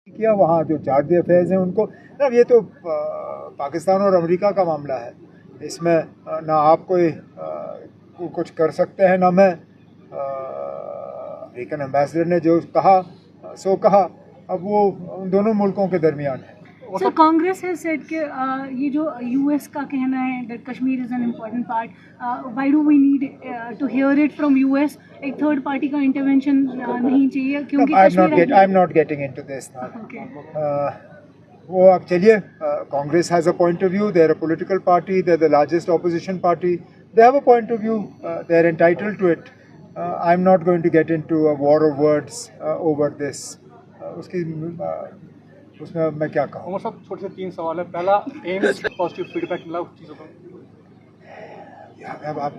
किया। वहाँ जो चार्ज अफेयर्स हैं उनको ना, ये तो पाकिस्तान और अमेरिका का मामला है, इसमें ना आप कोई कुछ कर सकते हैं ना मैं। अमेरिकन एम्बेसडर ने जो कहा सो कहा, अब वो उन दोनों मुल्कों के दरमियान है। सर कांग्रेस हैज सेड कि ये जो यूएस का कहना है that Kashmir is an important part, why do we need to hear it from US? एक थर्ड पार्टी का इंटरवेंशन नहीं चाहिए क्योंकि I am not getting into this now. वो अब चलिए, Congress has a point of view, they are a political party, they are the largest opposition party, they have a point of view, they are entitled to it. I am not going to get into a war of words over this. उसकी उसमें मैं क्या कहूँ। उमर साहब, छोटे से 3 सवाल है। पहला, एम्स पॉजिटिव फीडबैक मिला उस चीज़ों का? अब आप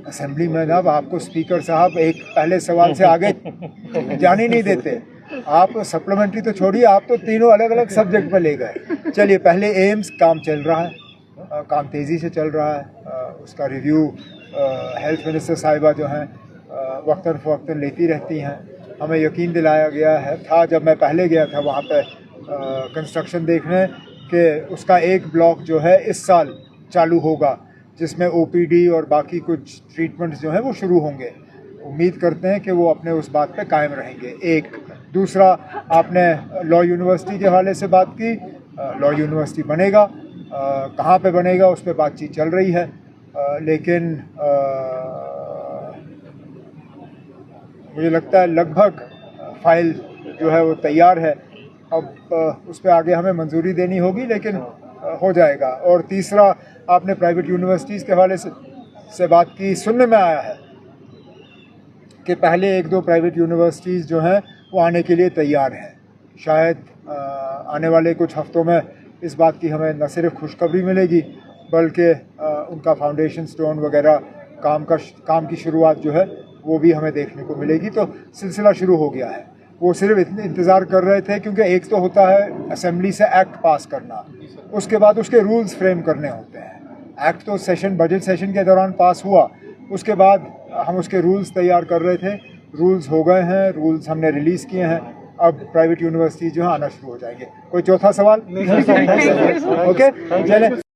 असेंबली में ना, अब आपको स्पीकर साहब एक पहले सवाल से आगे जाने नहीं देते। आप सप्लीमेंट्री तो छोड़िए, आप तो तीनों अलग अलग सब्जेक्ट पर ले गए। चलिए, पहले एम्स काम चल रहा है, काम तेज़ी से चल रहा है। उसका रिव्यू हेल्थ मिनिस्टर साहिबा जो हैं वक्तन फ़वक्तन लेती रहती हैं। हमें यकीन दिलाया गया है था जब मैं पहले गया था वहाँ पे कंस्ट्रक्शन देखने कि उसका एक ब्लॉक जो है इस साल चालू होगा, जिसमें ओपीडी और बाकी कुछ ट्रीटमेंट्स जो हैं वो शुरू होंगे। उम्मीद करते हैं कि वो अपने उस बात पे कायम रहेंगे। एक दूसरा, आपने लॉ यूनिवर्सिटी के हवाले से बात की। लॉ यूनिवर्सिटी बनेगा, कहाँ पे बनेगा उस पर बातचीत चल रही है, लेकिन मुझे लगता है लगभग फाइल जो है वो तैयार है। अब उस पर आगे हमें मंजूरी देनी होगी, लेकिन हो जाएगा। और तीसरा, आपने प्राइवेट यूनिवर्सिटीज़ के हवाले से बात की। सुनने में आया है कि पहले 1-2 प्राइवेट यूनिवर्सिटीज़ जो हैं वो आने के लिए तैयार हैं। शायद आने वाले कुछ हफ्तों में इस बात की हमें न सिर्फ खुशखबरी मिलेगी, बल्कि उनका फाउंडेशन स्टोन वगैरह काम की शुरुआत जो है वो भी हमें देखने को मिलेगी। तो सिलसिला शुरू हो गया है। वो सिर्फ इंतज़ार कर रहे थे, क्योंकि एक तो होता है असेंबली से एक्ट पास करना, उसके बाद उसके रूल्स फ्रेम करने होते हैं। एक्ट तो बजट सेशन के दौरान पास हुआ, उसके बाद हम उसके रूल्स तैयार कर रहे थे। रूल्स हो गए हैं, रूल्स हमने रिलीज़ किए हैं। अब प्राइवेट यूनिवर्सिटी जो है आना शुरू हो जाएंगे। कोई चौथा सवाल? ओके, चलें।